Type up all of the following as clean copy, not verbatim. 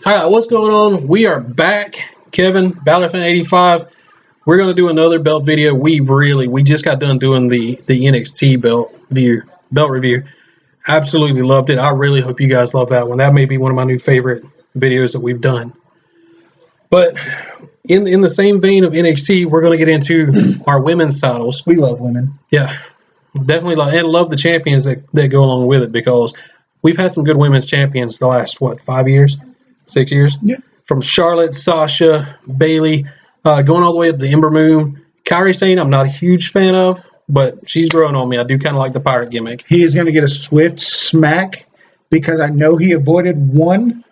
All right, what's going on? We are back. Kevin, BalorFan85. We're going to do another belt video. We just got done doing the NXT belt review. Absolutely loved it. I really hope you guys love that one. That may be one of my new favorite videos that we've done. But in the same vein of NXT, we're going to get into our women's titles. We love women. Yeah, definitely love the champions that go along with it, because we've had some good women's champions the last, 5 years? 6 years? Yeah. From Charlotte, Sasha, Bayley, going all the way up to Ember Moon. Kairi Sane, I'm not a huge fan of, but she's growing on me. I do kind of like the pirate gimmick. He is going to get a swift smack because I know he avoided one,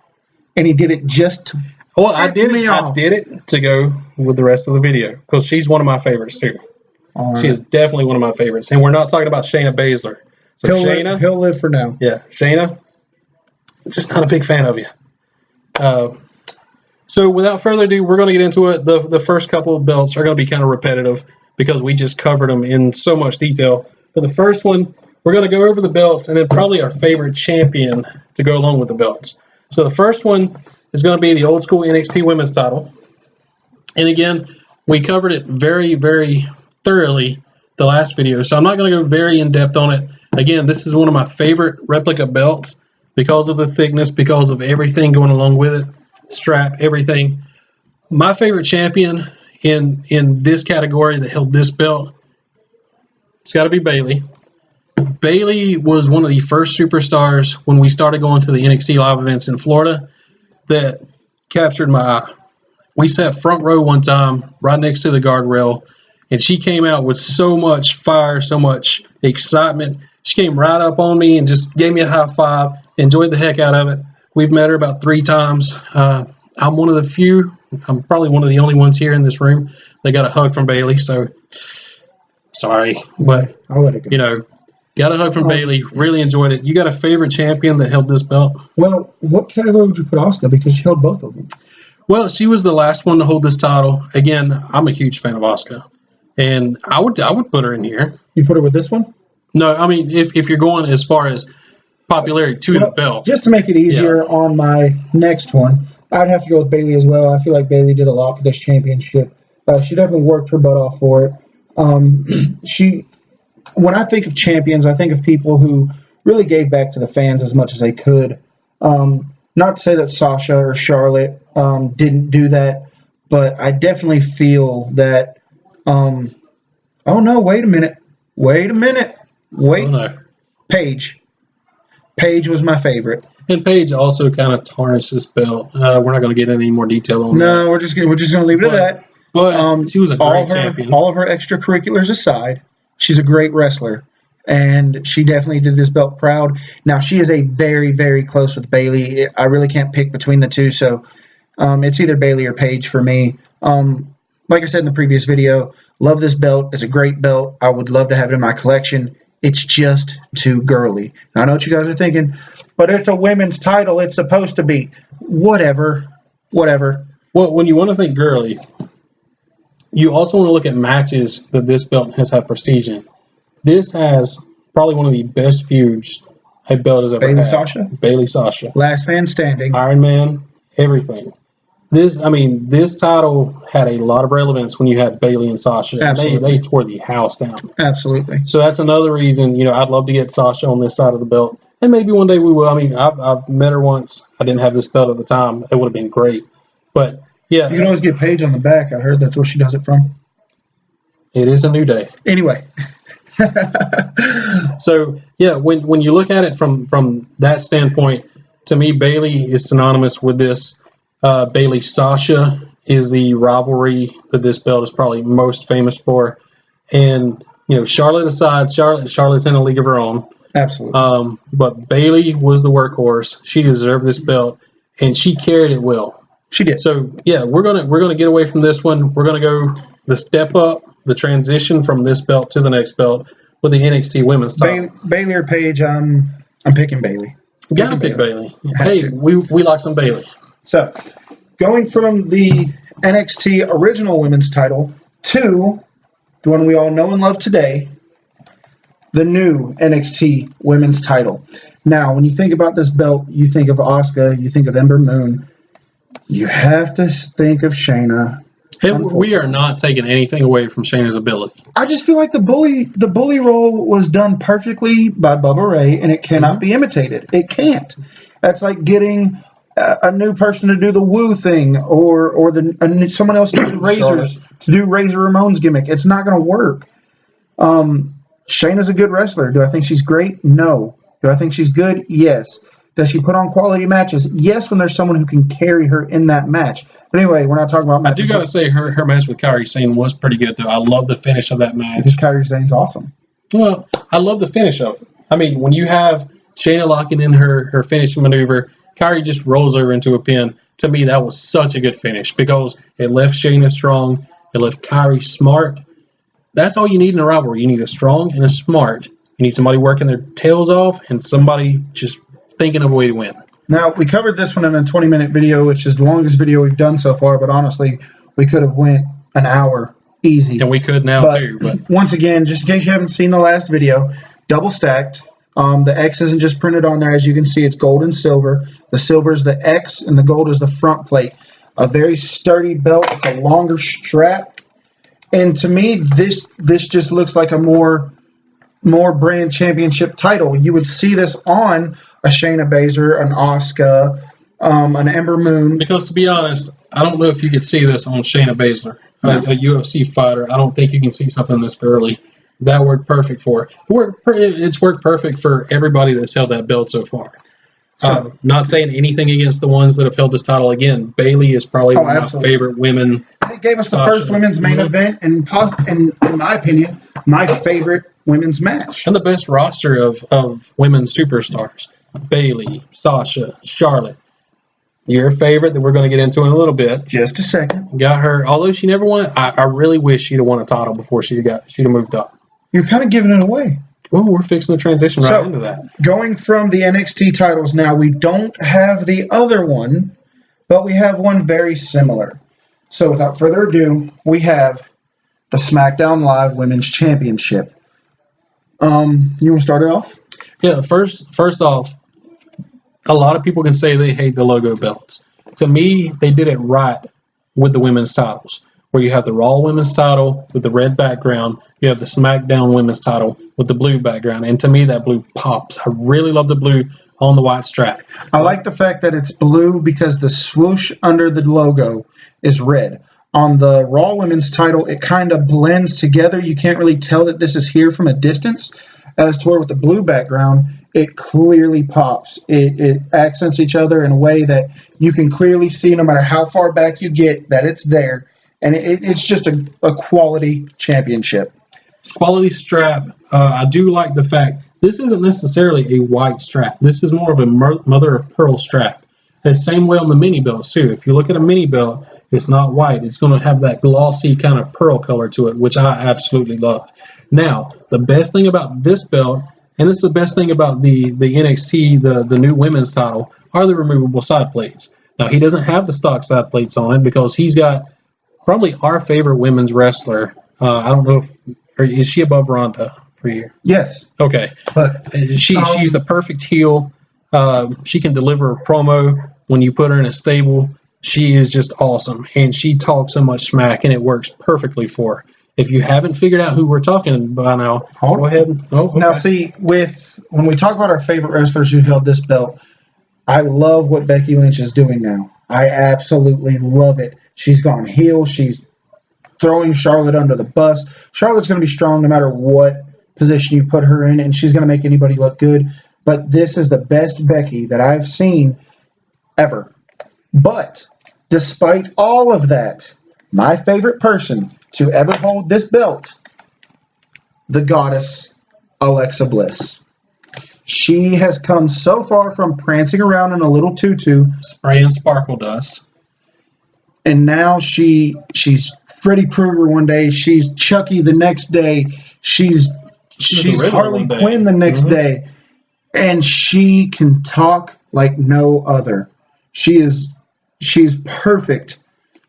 and he did it just to I did it to go with the rest of the video, because she's one of my favorites too. She is definitely one of my favorites, and we're not talking about Shayna Baszler. So he'll live for now. Yeah, Shayna, just not a big fan of you. So without further ado, we're going to get into it. The first couple of belts are going to be kind of repetitive because we just covered them in so much detail. For the first one, we're going to go over the belts and then probably our favorite champion to go along with the belts. So the first one is going to be the old school NXT women's title. And again, we covered it very, very thoroughly the last video, so I'm not going to go very in-depth on it. Again, this is one of my favorite replica belts because of the thickness, because of everything going along with it. Strap, everything. My favorite champion in this category that held this belt, it's got to be Bayley. Bayley was one of the first superstars when we started going to the NXT live events in Florida that captured my eye. We sat front row one time right next to the guardrail, and she came out with so much fire, so much excitement. She came right up on me and just gave me a high five, enjoyed the heck out of it. We've met her about 3 times. I'm one of the few, I'm probably one of the only ones here in this room that got a hug from Bayley, so sorry. But, I'll let it go. Got a hug from Bayley. Really enjoyed it. You got a favorite champion that held this belt? Well, what category would you put Asuka? Because she held both of them. Well, she was the last one to hold this title. Again, I'm a huge fan of Asuka, and I would put her in here. You put her with this one? No, I mean, if you're going as far as popularity to the belt. Just to make it easier on my next one, I'd have to go with Bayley as well. I feel like Bayley did a lot for this championship. She definitely worked her butt off for it. When I think of champions, I think of people who really gave back to the fans as much as they could. Not to say that Sasha or Charlotte didn't do that, but I definitely feel that. Oh no! Wait a minute! Oh, no. Paige was my favorite. And Paige also kind of tarnished this belt. We're not going to get any more detail on that. No, we're just going to leave it at that. But she was a great champion. All of her extracurriculars aside, she's a great wrestler, and she definitely did this belt proud. Now, she is a very, very close with Bayley. I really can't pick between the two, so it's either Bayley or Paige for me. Like I said in the previous video, love this belt. It's a great belt. I would love to have it in my collection. It's just too girly. Now, I know what you guys are thinking, but it's a women's title. It's supposed to be. Whatever. Well, when you want to think girly, you also want to look at matches that this belt has had prestige in. This has probably one of the best feuds a belt has ever had. Bayley Sasha. Last man standing. Iron Man, everything. This title had a lot of relevance when you had Bayley and Sasha. Absolutely. They tore the house down. Absolutely. So that's another reason, I'd love to get Sasha on this side of the belt. And maybe one day we will. I mean, I've met her once. I didn't have this belt at the time. It would have been great. But, yeah. You can always get Paige on the back. I heard that's where she does it from. It is a new day. Anyway. So, yeah, when you look at it from that standpoint, to me, Bayley is synonymous with this. Bayley Sasha is the rivalry that this belt is probably most famous for. And, Charlotte aside, Charlotte's in a league of her own. Absolutely. But Bayley was the workhorse. She deserved this belt, and she carried it well. She did. So, yeah, we're gonna get away from this one. We're going to go the step up, the transition from this belt to the next belt with the NXT women's title. Bayley or Paige, I'm picking Bayley. Gotta pick Bayley. Hey, we like some Bayley. So, going from the NXT original women's title to the one we all know and love today, the new NXT women's title. Now, when you think about this belt, you think of Asuka, you think of Ember Moon. You have to think of Shayna. And we are not taking anything away from Shayna's ability. I just feel like the bully role was done perfectly by Bubba Ray, and it cannot be imitated. It can't. That's like getting a new person to do the woo thing, or someone else to do Razor Ramon's gimmick. It's not going to work. Shayna's a good wrestler. Do I think she's great? No. Do I think she's good? Yes. Does she put on quality matches? Yes, when there's someone who can carry her in that match. But anyway, we're not talking about matches. I do got to say, her match with Kairi Sane was pretty good, though. I love the finish of that match. Because Kairi Sane's awesome. Well, I love the finish of it. I mean, when you have Shayna locking in her finishing maneuver, Kairi just rolls over into a pin. To me, that was such a good finish because it left Shayna strong. It left Kairi smart. That's all you need in a rivalry. You need a strong and a smart. You need somebody working their tails off and somebody just thinking of a way to win. Now, we covered this one in a 20-minute video, which is the longest video we've done so far, but honestly, we could have went an hour easy. And we could now, too. But once again, just in case you haven't seen the last video, double stacked. The X isn't just printed on there. As you can see, it's gold and silver. The silver is the X, and the gold is the front plate. A very sturdy belt. It's a longer strap. And to me, this just looks like a more brand championship title. You would see this on a Shayna Baszler, an Asuka, an Ember Moon. Because to be honest, I don't know if you could see this on Shayna Baszler, a UFC fighter. I don't think you can see something this early. That worked perfect for her. It's worked perfect for everybody that's held that belt so far. So, not saying anything against the ones that have held this title. Again, Bayley is probably one of my favorite women. It gave us the first women's main event, and in my opinion, my favorite women's match. And the best roster of women's superstars. Bayley, Sasha, Charlotte. Your favorite that we're going to get into in a little bit. Just a second. Got her. Although she never won it, I really wish she'd have won a title before she'd have moved up. You're kind of giving it away. Well, we're fixing to transition right into that. Going from the NXT titles now, we don't have the other one, but we have one very similar. So without further ado, we have the SmackDown Live Women's Championship. You want to start it off? Yeah, first off, a lot of people can say they hate the logo belts. To me, they did it right with the women's titles, where you have the Raw women's title with the red background, you have the SmackDown women's title with the blue background, and to me, that blue pops. I really love the blue on the white strap. I like the fact that it's blue because the swoosh under the logo is red. On the Raw women's title, it kind of blends together. You can't really tell that this is here from a distance. As to where with the blue background, it clearly pops. It accents each other in a way that you can clearly see no matter how far back you get that it's there. And it's just a quality championship. It's quality strap. I do like the fact this isn't necessarily a white strap. This is more of a mother of pearl strap. The same way on the mini belts too. If you look at a mini belt, it's not white. It's going to have that glossy kind of pearl color to it, which I absolutely love. Now, the best thing about this belt, and this is the best thing about the NXT, the new women's title, are the removable side plates. Now, he doesn't have the stock side plates on it because he's got probably our favorite women's wrestler. I don't know is she above Ronda for you? Yes. Okay. But she's the perfect heel. She can deliver a promo when you put her in a stable. She is just awesome, and she talks so much smack, and it works perfectly for her. If you haven't figured out who we're talking about now, go ahead. Oh, okay. Now, see, when we talk about our favorite wrestlers who held this belt, I love what Becky Lynch is doing now. I absolutely love it. She's gone heel. She's throwing Charlotte under the bus. Charlotte's going to be strong no matter what position you put her in, and she's going to make anybody look good. But this is the best Becky that I've seen ever. But despite all of that, my favorite person to ever hold this belt, the goddess Alexa Bliss. She has come so far from prancing around in a little tutu, spraying sparkle dust, and now she's Freddy Krueger one day, she's Chucky the next day, she's Harley Quinn the next day, and she can talk like no other. She's perfect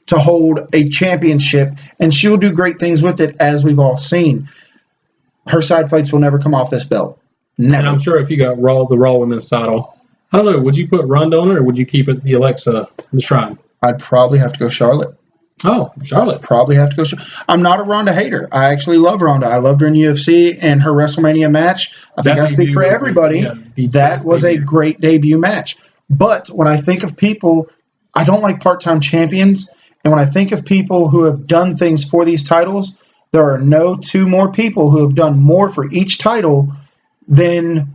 to hold a championship, and she will do great things with it, as we've all seen. Her side plates will never come off this belt. Never. And I'm sure if you got the Raw women's title, I don't know, would you put Ronda on it, or would you keep it the Alexa, the Shrine? I'd probably have to go Charlotte. Oh, Charlotte. Probably have to go. I'm not a Ronda hater. I actually love Ronda. I loved her in UFC and her WrestleMania match. I think I speak for everybody. That was a great debut match. But when I think of people, I don't like part-time champions. And when I think of people who have done things for these titles, there are no two more people who have done more for each title than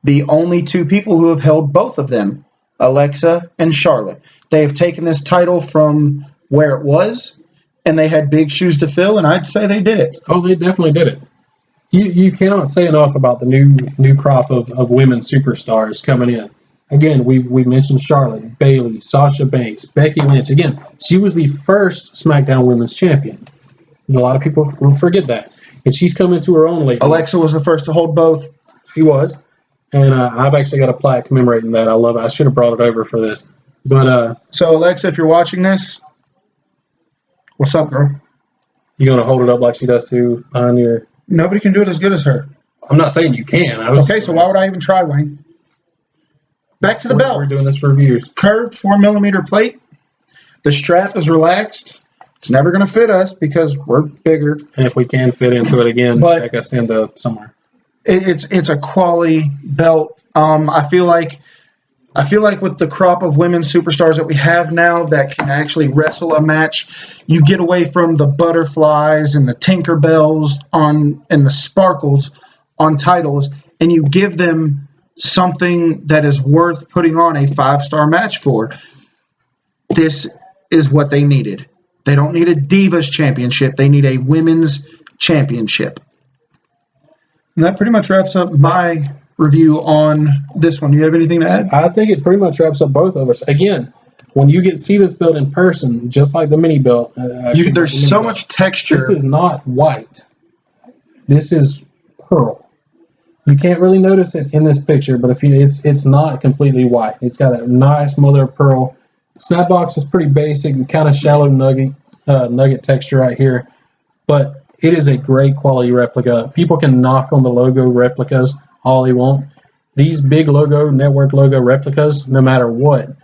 the only two people who have held both of them, Alexa and Charlotte. They have taken this title from where it was, and they had big shoes to fill, and I'd say they did it. Oh, they definitely did it. You cannot say enough about the new crop of women superstars coming in. Again, we mentioned Charlotte, Bayley, Sasha Banks, Becky Lynch. Again, she was the first SmackDown Women's Champion. And a lot of people will forget that. And she's come into her own lately. Alexa was the first to hold both. She was. And I've actually got a plaque commemorating that. I love it. I should have brought it over for this. But so, Alexa, if you're watching this, what's up, girl? You going to hold it up like she does too on your... Nobody can do it as good as her. I'm not saying you can. Okay, so why would I even try, Wayne? Back to the belt. We're doing this for views. Curved 4mm plate. The strap is relaxed. It's never going to fit us because we're bigger. And if we can fit into it again, check us into somewhere. It's a quality belt. I feel like with the crop of women superstars that we have now that can actually wrestle a match, you get away from the butterflies and the Tinkerbells and the sparkles on titles, and you give them something that is worth putting on a 5-star match for. This is what they needed. They don't need a Divas Championship. They need a Women's Championship. And that pretty much wraps up my review on this one. Do you have anything to add? I think it pretty much wraps up both of us. Again, when you see this belt in person, just like the mini belt, there's so much texture. This is not white. This is pearl. You can't really notice it in this picture, but it's not completely white. It's got a nice mother of pearl. Snapbox is pretty basic and kind of shallow nugget texture right here, but it is a great quality replica. People can knock on the logo replicas all they want. These big logo, network logo replicas, no matter what,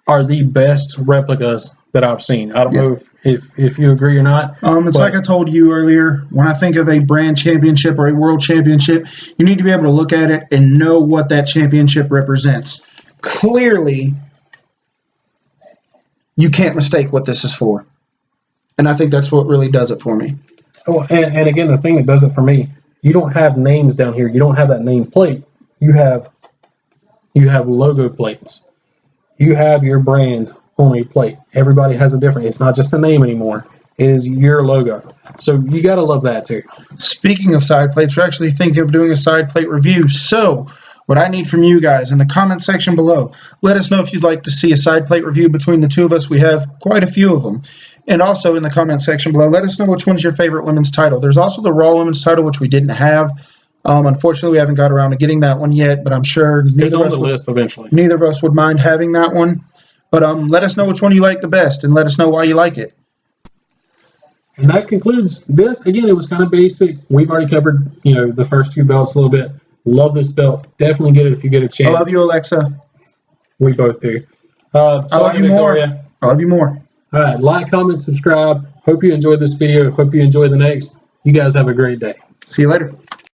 are the best replicas that I've seen. I don't know if you agree or not. It's like I told you earlier, when I think of a brand championship or a world championship, you need to be able to look at it and know what that championship represents. Clearly, you can't mistake what this is for. And I think that's what really does it for me. Oh, and again, the thing that does it for me, you don't have names down here. You don't have that name plate. You have logo plates. You have your brand on a plate. Everybody has a different. It's not just a name anymore. It is your logo. So you got to love that too. Speaking of side plates, we're actually thinking of doing a side plate review. So what I need from you guys in the comment section below, let us know if you'd like to see a side plate review between the two of us. We have quite a few of them. And also in the comment section below, let us know which one's your favorite women's title. There's also the Raw Women's title, which we didn't have. Unfortunately, we haven't got around to getting that one yet, but I'm sure neither of us would mind having that one. But let us know which one you like the best, and let us know why you like it. And that concludes this. Again, it was kind of basic. We've already covered, the first two belts a little bit. Love this belt. Definitely get it if you get a chance. I love you, Alexa. We both do. I love you more. I love you more. All right. Like, comment, subscribe. Hope you enjoyed this video. Hope you enjoy the next. You guys have a great day. See you later.